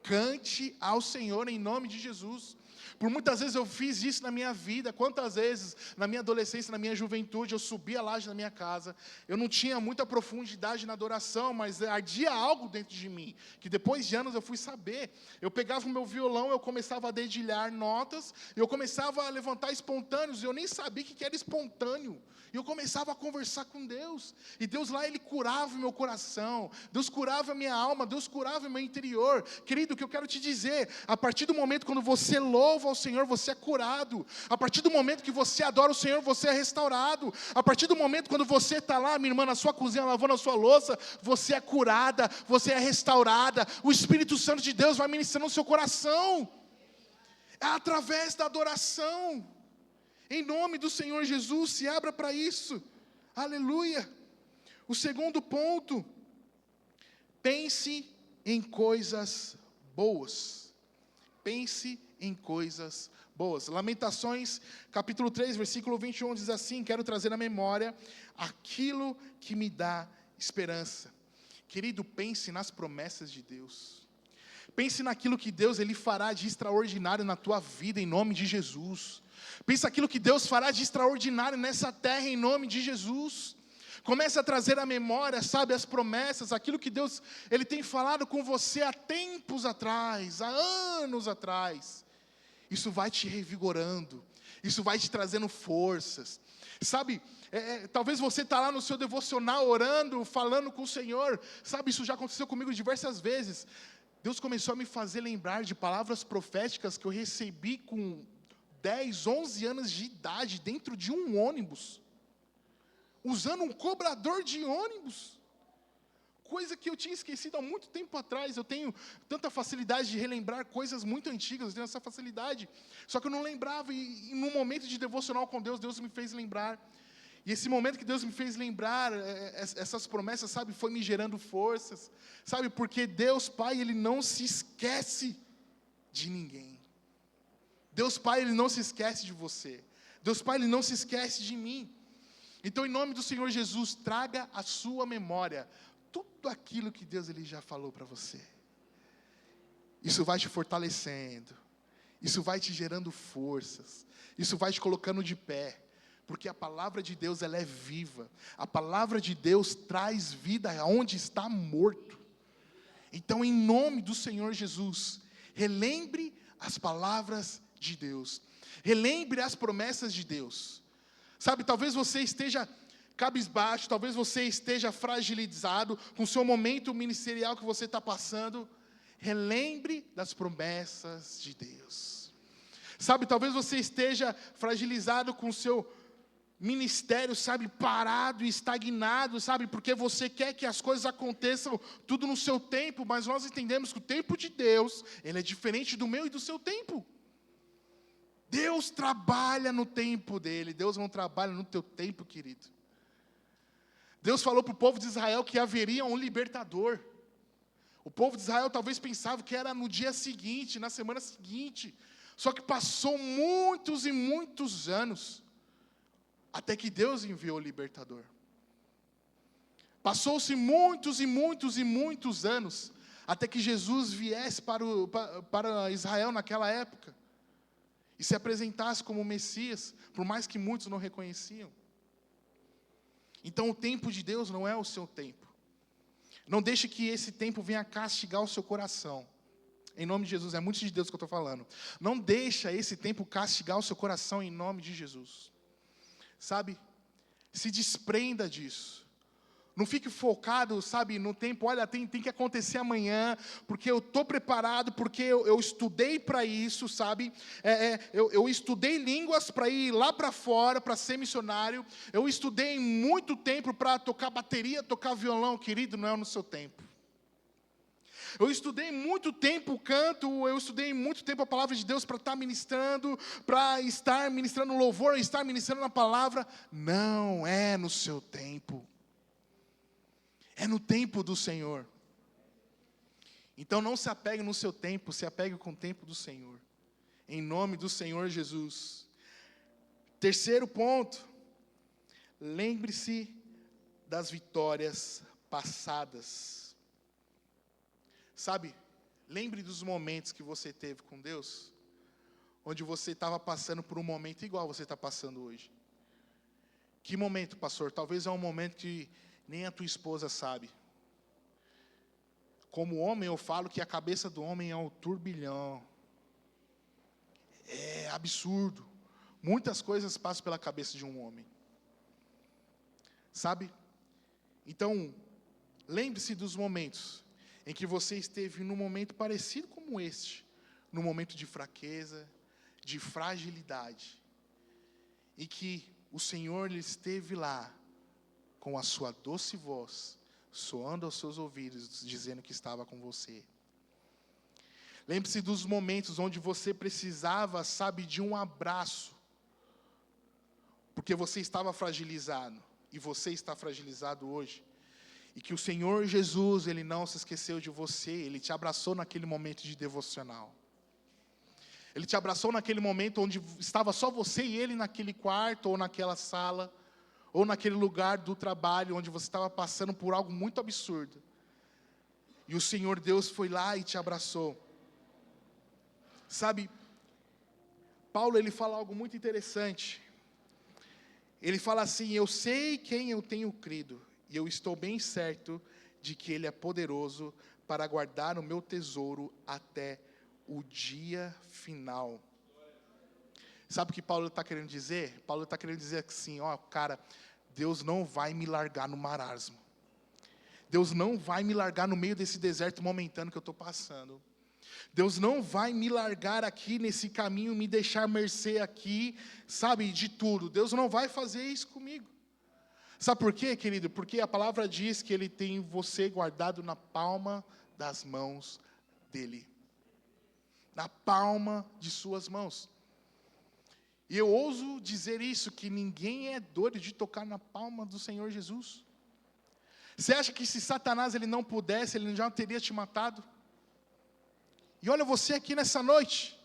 Cante ao Senhor em nome de Jesus. Por muitas vezes eu fiz isso na minha vida. Quantas vezes na minha adolescência, na minha juventude, eu subia a laje da minha casa, eu não tinha muita profundidade na adoração, mas ardia algo dentro de mim, que depois de anos eu fui saber. Eu pegava o meu violão, eu começava a dedilhar notas, eu começava a levantar espontâneos, e eu nem sabia o que era espontâneo. E eu começava a conversar com Deus, e Deus lá, Ele curava o meu coração, Deus curava a minha alma, Deus curava o meu interior. Querido, o que eu quero te dizer, a partir do momento quando você louva ao Senhor, você é curado. A partir do momento que você adora o Senhor, você é restaurado. A partir do momento quando você está lá, minha irmã, na sua cozinha, lavando a sua louça, você é curada, você é restaurada. O Espírito Santo de Deus vai ministrando no seu coração. É através da adoração. Em nome do Senhor Jesus, se abra para isso. Aleluia. O segundo ponto, pense em coisas boas. Pense em coisas boas. Lamentações, capítulo 3, versículo 21, diz assim: quero trazer à memória aquilo que me dá esperança. Querido, pense nas promessas de Deus. Pense naquilo que Deus Ele fará de extraordinário na tua vida, em nome de Jesus. Pense naquilo que Deus fará de extraordinário nessa terra, em nome de Jesus. Comece a trazer à memória, sabe, as promessas, aquilo que Deus Ele tem falado com você há tempos atrás, há anos atrás. Isso vai te revigorando, isso vai te trazendo forças. Sabe, talvez você está lá no seu devocional, orando, falando com o Senhor. Sabe, isso já aconteceu comigo diversas vezes. Deus começou a me fazer lembrar de palavras proféticas que eu recebi com 10, 11 anos de idade, dentro de um ônibus, usando um cobrador de ônibus, coisa que eu tinha esquecido há muito tempo atrás. Eu tenho tanta facilidade de relembrar coisas muito antigas, eu tenho essa facilidade, só que eu não lembrava, e num momento de devocional com Deus, Deus me fez lembrar. E esse momento que Deus me fez lembrar, essas promessas, sabe, foi me gerando forças, sabe, porque Deus Pai, Ele não se esquece de ninguém. Deus Pai, Ele não se esquece de você. Deus Pai, Ele não se esquece de mim. Então, em nome do Senhor Jesus, traga à sua memória tudo aquilo que Deus Ele já falou para você. Isso vai te fortalecendo. Isso vai te gerando forças. Isso vai te colocando de pé. Porque a palavra de Deus, ela é viva. A palavra de Deus traz vida aonde está morto. Então, em nome do Senhor Jesus, relembre as palavras de Deus. Relembre as promessas de Deus. Sabe, talvez você esteja cabisbaixo, talvez você esteja fragilizado com o seu momento ministerial que você está passando. Relembre das promessas de Deus. Sabe, talvez você esteja fragilizado com o seu ministério, sabe, parado e estagnado, sabe, porque você quer que as coisas aconteçam tudo no seu tempo, mas nós entendemos que o tempo de Deus, ele é diferente do meu e do seu tempo. Deus trabalha no tempo dele, Deus não trabalha no teu tempo, querido. Deus falou para o povo de Israel que haveria um libertador. O povo de Israel talvez pensava que era no dia seguinte, na semana seguinte, só que passou muitos e muitos anos, até que Deus enviou o libertador. Passou-se muitos e muitos e muitos anos, até que Jesus viesse para Israel naquela época, e se apresentasse como Messias, por mais que muitos não reconheciam. Então o tempo de Deus não é o seu tempo. Não deixe que esse tempo venha castigar o seu coração. Em nome de Jesus, é muito de Deus que eu estou falando. Não deixa esse tempo castigar o seu coração em nome de Jesus. Sabe, se desprenda disso. Não fique focado, sabe, no tempo, olha, tem que acontecer amanhã, porque eu estou preparado, porque eu estudei para isso, sabe, eu estudei línguas para ir lá para fora, para ser missionário, eu estudei muito tempo para tocar bateria, tocar violão, querido, não é no seu tempo. Eu estudei muito tempo o canto, eu estudei muito tempo a palavra de Deus para estar ministrando louvor, estar ministrando a palavra, não é no seu tempo. É no tempo do Senhor. Então não se apegue no seu tempo, se apegue com o tempo do Senhor. Em nome do Senhor Jesus. Terceiro ponto. Lembre-se das vitórias passadas. Sabe, lembre dos momentos que você teve com Deus, onde você estava passando por um momento igual você está passando hoje. Que momento, pastor? Talvez é um momento que nem a tua esposa sabe. Como homem, eu falo que a cabeça do homem é um turbilhão. É absurdo. Muitas coisas passam pela cabeça de um homem. Sabe? Então, lembre-se dos momentos em que você esteve num momento parecido como este, num momento de fraqueza, de fragilidade, e que o Senhor ele esteve lá, com a sua doce voz, soando aos seus ouvidos, dizendo que estava com você. Lembre-se dos momentos onde você precisava, sabe, de um abraço, porque você estava fragilizado, e você está fragilizado hoje, e que o Senhor Jesus, Ele não se esqueceu de você, Ele te abraçou naquele momento de devocional. Ele te abraçou naquele momento onde estava só você e Ele naquele quarto, ou naquela sala, ou naquele lugar do trabalho, onde você estava passando por algo muito absurdo. E o Senhor Deus foi lá e te abraçou. Sabe, Paulo ele fala algo muito interessante. Ele fala assim: eu sei quem eu tenho crido, e eu estou bem certo de que Ele é poderoso para guardar o meu tesouro até o dia final. Sabe o que Paulo está querendo dizer? Paulo está querendo dizer assim, ó, cara, Deus não vai me largar no marasmo. Deus não vai me largar no meio desse deserto momentâneo que eu estou passando. Deus não vai me largar aqui nesse caminho, me deixar mercê aqui, sabe, de tudo. Deus não vai fazer isso comigo. Sabe por quê, querido? Porque a palavra diz que Ele tem você guardado na palma das mãos dEle. Na palma de suas mãos. E eu ouso dizer isso, que ninguém é doido de tocar na palma do Senhor Jesus. Você acha que se Satanás ele não pudesse, ele já teria te matado? E olha você aqui nessa noite,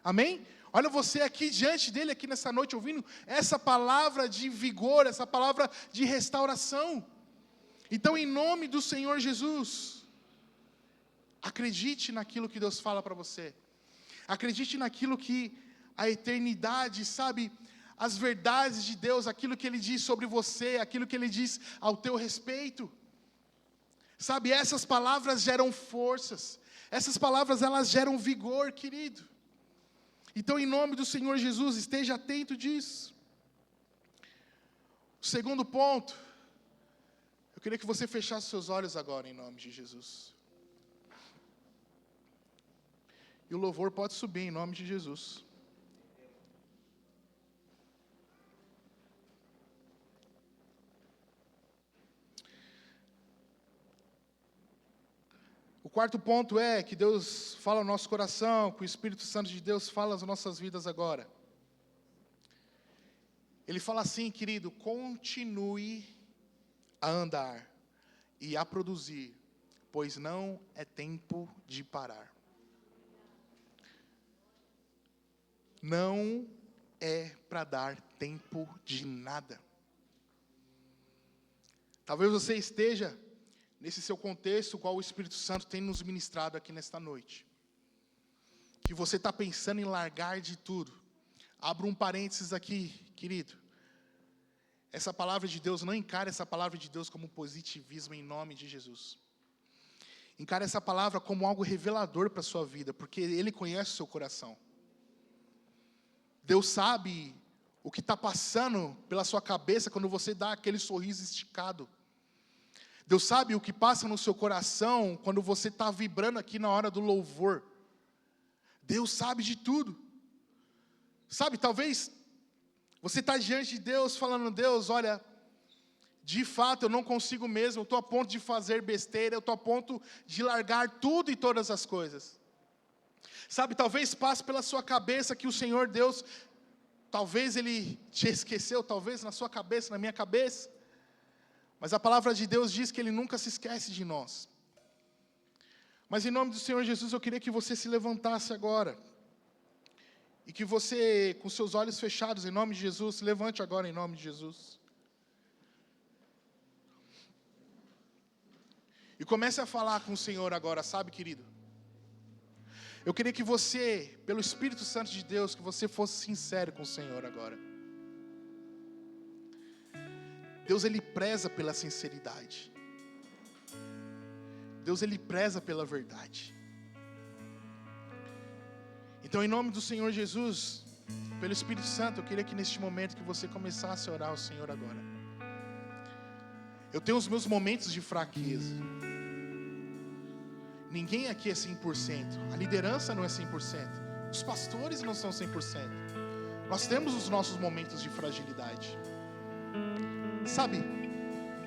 amém? Olha você aqui diante dele, aqui nessa noite, ouvindo essa palavra de vigor, essa palavra de restauração. Então, em nome do Senhor Jesus, acredite naquilo que Deus fala para você. Acredite naquilo que a eternidade, sabe, as verdades de Deus, aquilo que Ele diz sobre você, aquilo que Ele diz ao teu respeito. Sabe, essas palavras geram forças, essas palavras elas geram vigor, querido. Então, em nome do Senhor Jesus, esteja atento disso. O segundo ponto, eu queria que você fechasse seus olhos agora, em nome de Jesus. E o louvor pode subir, em nome de Jesus. O quarto ponto é que Deus fala no nosso coração, que o Espírito Santo de Deus fala nas nossas vidas agora. Ele fala assim, querido, continue a andar e a produzir, pois não é tempo de parar. Não é para dar tempo de nada. Talvez você esteja nesse seu contexto, qual o Espírito Santo tem nos ministrado aqui nesta noite. Que você está pensando em largar de tudo. Abra um parênteses aqui, querido. Essa palavra de Deus, não encare essa palavra de Deus como positivismo em nome de Jesus. Encare essa palavra como algo revelador para a sua vida, porque Ele conhece o seu coração. Deus sabe o que está passando pela sua cabeça quando você dá aquele sorriso esticado. Deus sabe o que passa no seu coração quando você está vibrando aqui na hora do louvor. Deus sabe de tudo. Sabe, talvez você está diante de Deus falando, Deus, olha, de fato eu não consigo mesmo, eu estou a ponto de fazer besteira, eu estou a ponto de largar tudo e todas as coisas. Sabe, talvez passe pela sua cabeça que o Senhor Deus, talvez Ele te esqueceu, talvez na sua cabeça, na minha cabeça. Mas a palavra de Deus diz que Ele nunca se esquece de nós. Mas em nome do Senhor Jesus, eu queria que você se levantasse agora. E que você, com seus olhos fechados, em nome de Jesus, se levante agora em nome de Jesus. E comece a falar com o Senhor agora, sabe, querido? Eu queria que você, pelo Espírito Santo de Deus, que você fosse sincero com o Senhor agora. Deus, Ele preza pela sinceridade. Deus, Ele preza pela verdade. Então, em nome do Senhor Jesus, pelo Espírito Santo, eu queria que neste momento que você começasse a orar ao Senhor agora. Eu tenho os meus momentos de fraqueza. Ninguém aqui é 100%. A liderança não é 100%. Os pastores não são 100%. Nós temos os nossos momentos de fragilidade. Sabe?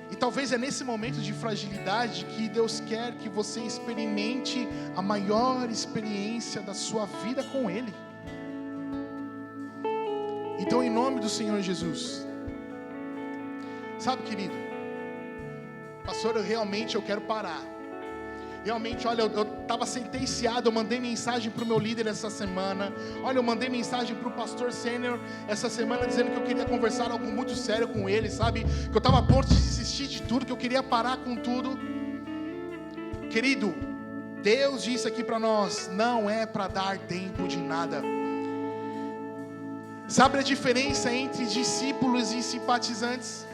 E talvez é nesse momento de fragilidade que Deus quer que você experimente a maior experiência da sua vida com Ele. Então, em nome do Senhor Jesus. Sabe, querido? Pastor, eu quero parar. Realmente, olha, eu estava sentenciado, eu mandei mensagem para o meu líder essa semana. Olha, eu mandei mensagem para o pastor sênior essa semana, dizendo que eu queria conversar algo muito sério com ele, sabe? Que eu estava a ponto de desistir de tudo, que eu queria parar com tudo. Querido, Deus disse aqui para nós, não é para dar tempo de nada. Sabe a diferença entre discípulos e simpatizantes?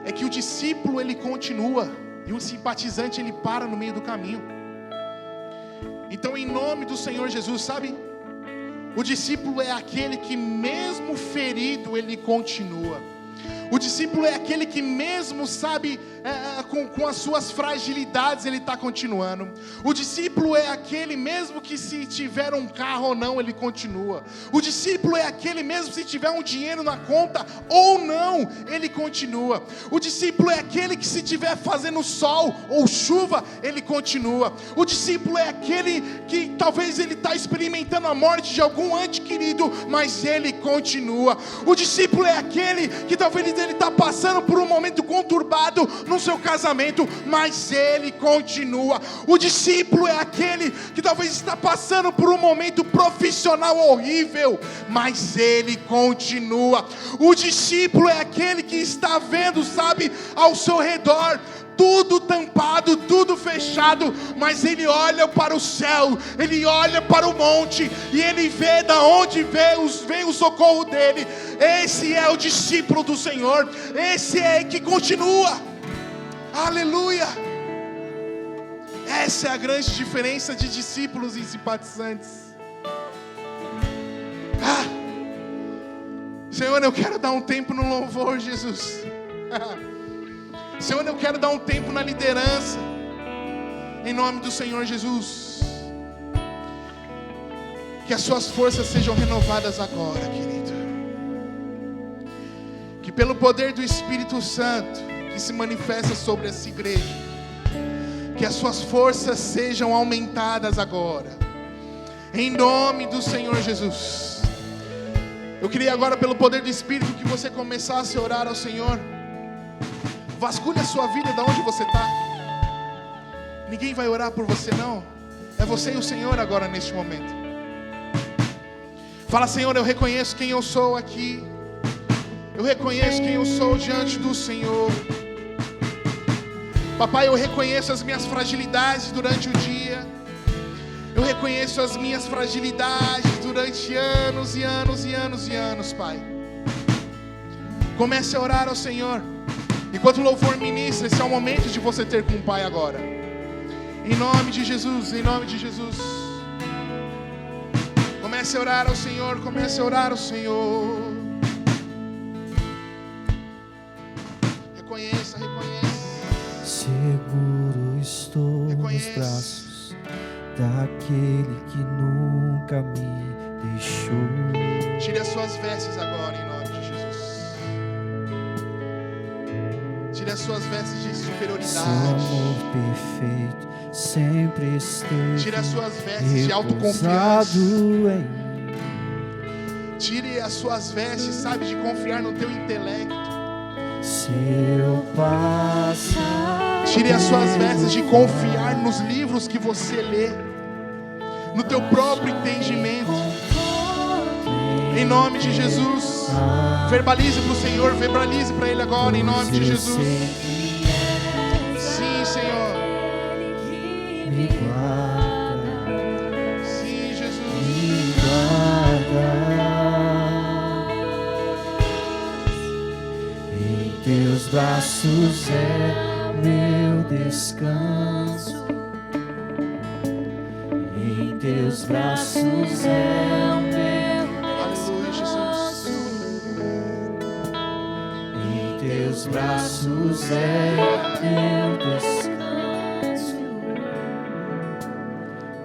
É que o discípulo, ele continua, e o simpatizante, ele para no meio do caminho. Então, em nome do Senhor Jesus, sabe? O discípulo é aquele que mesmo ferido, ele continua. O discípulo é aquele que mesmo, sabe, com as suas fragilidades, ele está continuando. O discípulo é aquele mesmo que se tiver um carro ou não, ele continua. O discípulo é aquele mesmo se tiver um dinheiro na conta ou não, ele continua. O discípulo é aquele que se tiver fazendo sol ou chuva, ele continua. O discípulo é aquele que talvez ele está experimentando a morte de algum ente querido, mas ele continua. O discípulo é aquele que talvez ele está passando por um momento conturbado no seu casamento, mas ele continua. O discípulo é aquele que talvez está passando por um momento profissional horrível, mas ele continua. O discípulo é aquele que está vendo, sabe, ao seu redor tudo tampado, tudo fechado, mas ele olha para o céu, ele olha para o monte, e ele vê da onde vem o socorro dele. Esse é o discípulo do Senhor, esse é que continua. Aleluia. Essa é a grande diferença de discípulos e simpatizantes. Senhor, eu quero dar um tempo no louvor, Jesus. Senhor, eu quero dar um tempo na liderança, em nome do Senhor Jesus. Que as suas forças sejam renovadas agora, querido. Que pelo poder do Espírito Santo, que se manifesta sobre essa igreja, que as suas forças sejam aumentadas agora, em nome do Senhor Jesus. Eu queria agora, pelo poder do Espírito, que você começasse a orar ao Senhor. Vasculhe a sua vida, de onde você está. Ninguém vai orar por você, não. É você e o Senhor agora neste momento. Fala: Senhor, eu reconheço quem eu sou aqui. Eu reconheço quem eu sou diante do Senhor. Papai, eu reconheço as minhas fragilidades durante o dia. Eu reconheço as minhas fragilidades durante anos e anos e anos e anos, Pai. Comece a orar ao Senhor. Enquanto o louvor ministra, esse é o momento de você ter com o Pai agora. Em nome de Jesus, em nome de Jesus. Comece a orar ao Senhor, comece a orar ao Senhor. Reconheça, reconheça. Seguro estou nos braços daquele que nunca me deixou. Tire as suas vestes agora, em nome de Jesus. Tire as suas vestes de superioridade. Seu amor perfeito sempre esteve. Tire as suas vestes de autoconfiança. Tire as suas vestes, sabe, de confiar no teu intelecto. Seu passado. Tire as suas vestes de confiar nos livros que você lê, no teu próprio entendimento. Em nome de Jesus. Verbalize para o Senhor, verbalize para Ele agora, em nome de Jesus. Sim, Senhor. Me guarda braços é meu descanso. Em teus braços é o meu descanso. Em teus braços é meu descanso.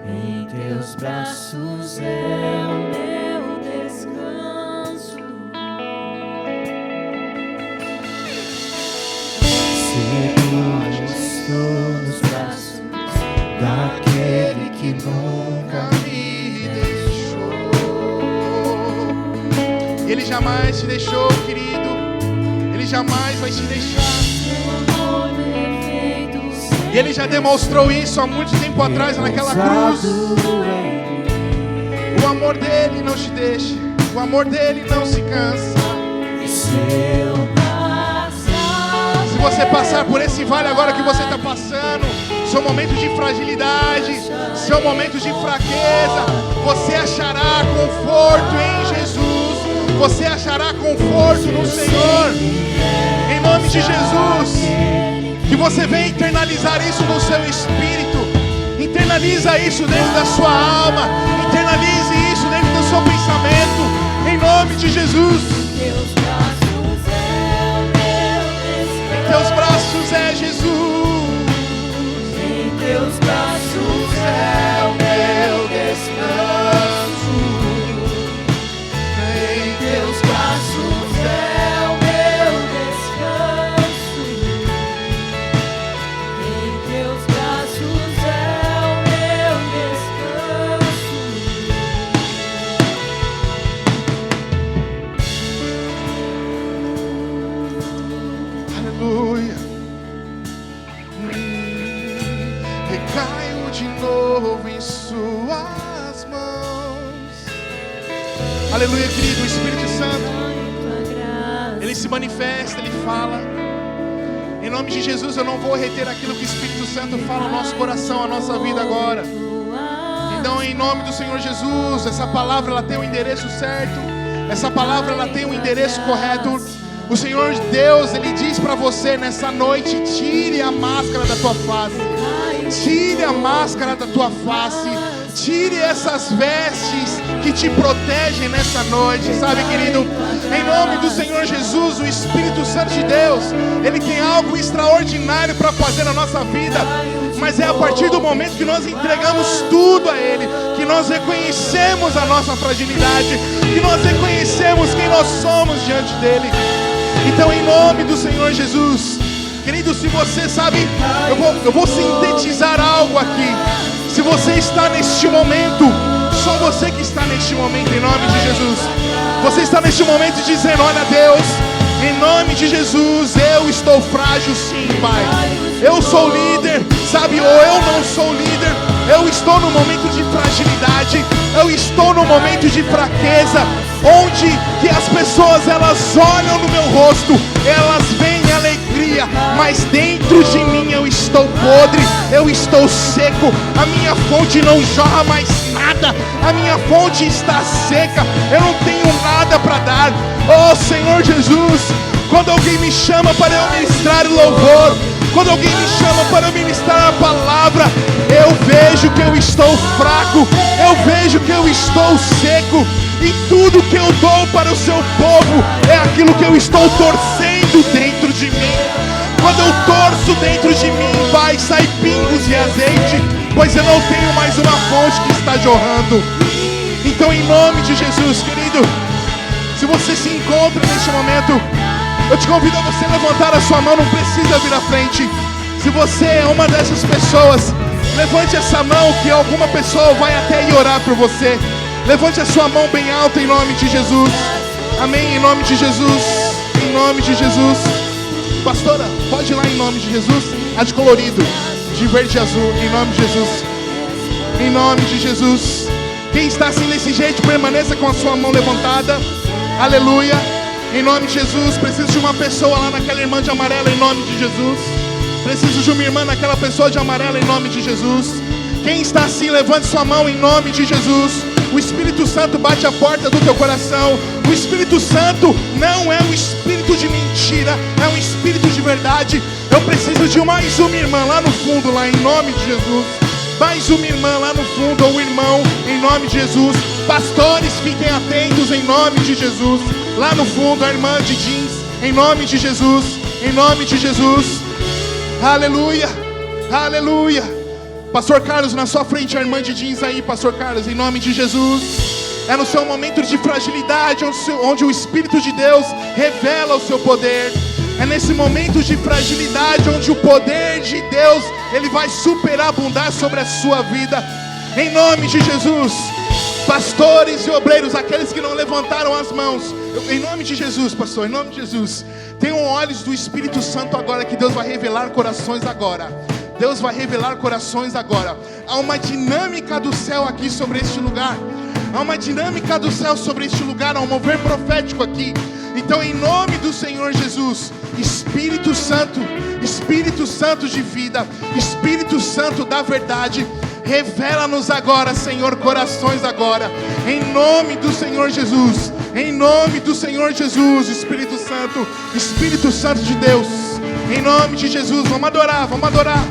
Em teus braços é o meu descanso. Seguro estou nos braços daquele que nunca me deixou. Ele jamais te deixou, querido. Ele jamais vai te deixar. E Ele já demonstrou isso há muito tempo atrás naquela cruz. O amor dele não te deixa. O amor dele não se cansa. Se você passar por esse vale agora que você está passando, seu momento de fragilidade, seu momento de fraqueza, você achará conforto em Jesus. Você achará conforto no Senhor. Em nome de Jesus. Que você venha internalizar isso no seu espírito. Internaliza isso dentro da sua alma. Internalize isso dentro do seu pensamento. Em nome de Jesus. Em teus braços é Jesus. Em teus braços é o meu descanso. Em teus braços é o meu descanso. Em teus braços é o meu descanso. Aleluia. Recaio de novo em suas mãos. Aleluia, querido. O Espírito Santo, Ele se manifesta, Ele fala. Em nome de Jesus, eu não vou reter aquilo que o Espírito Santo fala no nosso coração, a nossa vida agora. Então, em nome do Senhor Jesus, essa palavra ela tem o endereço certo. Essa palavra ela tem o endereço correto. O Senhor Deus, Ele diz para você nessa noite: tire a máscara da tua face. Tire a máscara da tua face. Tire essas vestes que te protegem nessa noite, sabe, querido? Em nome do Senhor Jesus, o Espírito Santo de Deus, Ele tem algo extraordinário para fazer na nossa vida. Mas é a partir do momento que nós entregamos tudo a Ele, que nós reconhecemos a nossa fragilidade, que nós reconhecemos quem nós somos diante dEle. Então, em nome do Senhor Jesus, querido, se você sabe, eu vou sintetizar algo aqui. Se você está neste momento, só você que está neste momento, em nome de Jesus. Você está neste momento dizendo: olha, Deus, em nome de Jesus, eu estou frágil sim, Pai. Eu sou líder, sabe, ou eu não sou líder. Eu estou no momento de fragilidade. Eu estou no momento de fraqueza, onde que as pessoas elas olham no meu rosto, elas veem alegria, mas dentro de mim eu estou podre, eu estou seco. A minha fonte não jorra mais nada, a minha fonte está seca, eu não tenho nada para dar. Oh Senhor Jesus, quando alguém me chama para eu ministrar o louvor, quando alguém me chama para eu ministrar a palavra, eu vejo que eu estou fraco, eu vejo que eu estou seco. E tudo que eu dou para o seu povo é aquilo que eu estou torcendo dentro de mim. Quando eu torço dentro de mim, vai sair pingos de azeite, pois eu não tenho mais uma fonte que está jorrando. Então, em nome de Jesus, querido, se você se encontra neste momento, eu te convido a você levantar a sua mão, não precisa vir à frente. Se você é uma dessas pessoas, levante essa mão que alguma pessoa vai até ir orar por você. Levante a sua mão bem alta em nome de Jesus. Amém, em nome de Jesus. Em nome de Jesus. Pastora, pode ir lá em nome de Jesus. A de colorido, de verde e azul, em nome de Jesus. Em nome de Jesus. Quem está assim desse jeito, permaneça com a sua mão levantada. Aleluia. Em nome de Jesus. Preciso de uma pessoa lá naquela irmã de amarelo, em nome de Jesus. Preciso de uma irmã naquela pessoa de amarelo, em nome de Jesus. Quem está assim, levante sua mão em nome de Jesus. O Espírito Santo bate a porta do teu coração. O Espírito Santo não é um espírito de mentira, é um espírito de verdade. Eu preciso de mais uma irmã lá no fundo, lá em nome de Jesus. Mais uma irmã lá no fundo, ou um irmão, em nome de Jesus. Pastores, fiquem atentos em nome de Jesus. Lá no fundo, a irmã de jeans, em nome de Jesus. Em nome de Jesus. Aleluia, aleluia. Pastor Carlos, na sua frente, a irmã de jeans aí, Pastor Carlos, em nome de Jesus. É no seu momento de fragilidade onde o Espírito de Deus revela o seu poder. É nesse momento de fragilidade onde o poder de Deus, ele vai superabundar sobre a sua vida. Em nome de Jesus. Pastores e obreiros, aqueles que não levantaram as mãos, em nome de Jesus, pastor, em nome de Jesus, tenham olhos do Espírito Santo agora, que Deus vai revelar corações agora. Deus vai revelar corações agora. Há uma dinâmica do céu aqui sobre este lugar. Há uma dinâmica do céu sobre este lugar. Há um mover profético aqui. Então, em nome do Senhor Jesus, Espírito Santo de vida, Espírito Santo da verdade, revela-nos agora, Senhor, corações agora. Em nome do Senhor Jesus. Em nome do Senhor Jesus, Espírito Santo de Deus. Em nome de Jesus, vamos adorar, vamos adorar.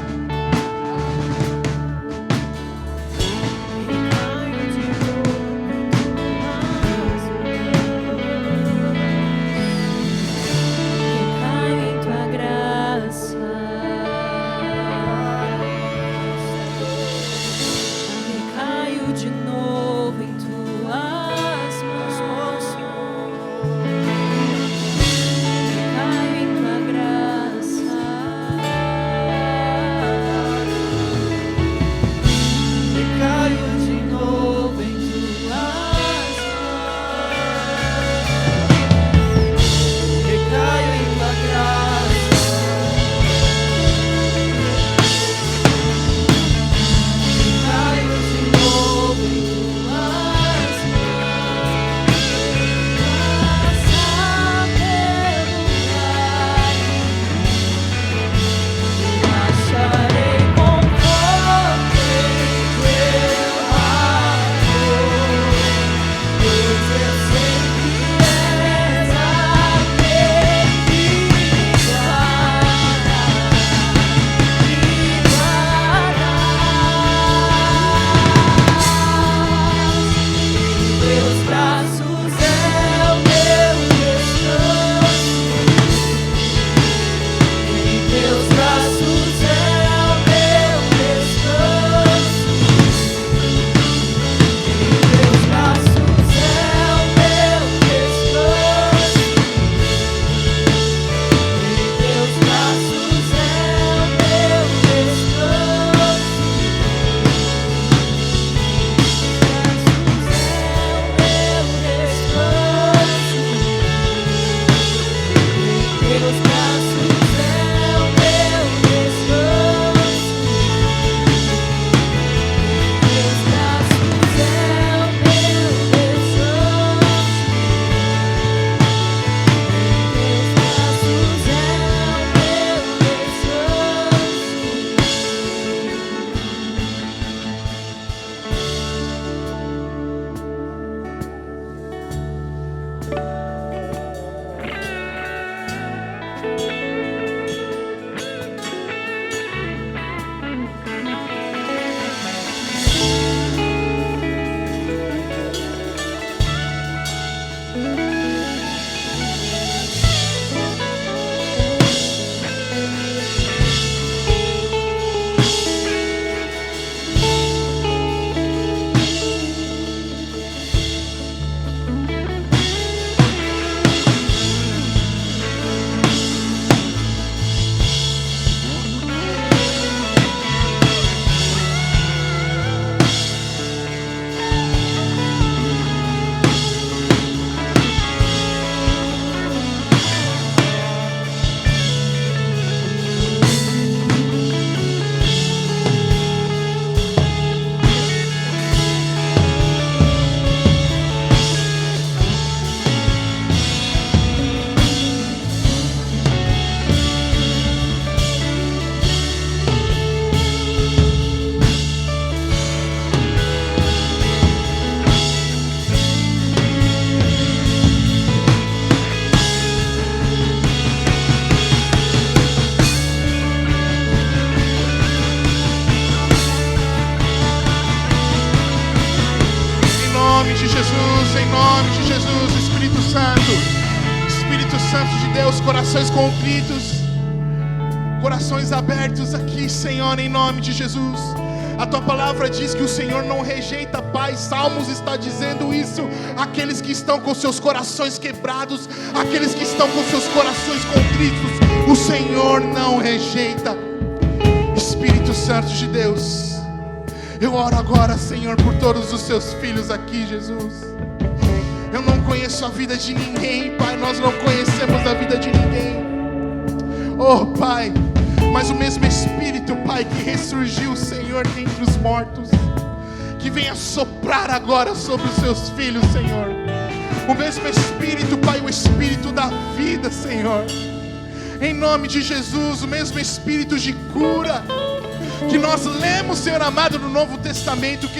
em nome de Jesus, Espírito Santo. Espírito Santo de Deus, corações contritos, corações abertos aqui, Senhor, em nome de Jesus. A tua palavra diz que o Senhor não rejeita, Pai. Salmos está dizendo isso. Aqueles que estão com seus corações quebrados, aqueles que estão com seus corações contritos, o Senhor não rejeita. Espírito Santo de Deus, eu oro agora, Senhor, por todos os seus filhos aqui, Jesus. Eu não conheço a vida de ninguém, Pai. Nós não conhecemos a vida de ninguém. Oh, Pai, mas o mesmo Espírito, Pai, que ressurgiu, Senhor, dentre os mortos, que venha soprar agora sobre os seus filhos, Senhor. O mesmo Espírito, Pai, o Espírito da vida, Senhor. Em nome de Jesus, o mesmo Espírito de cura que nós lemos, Senhor amado, no Novo Testamento, que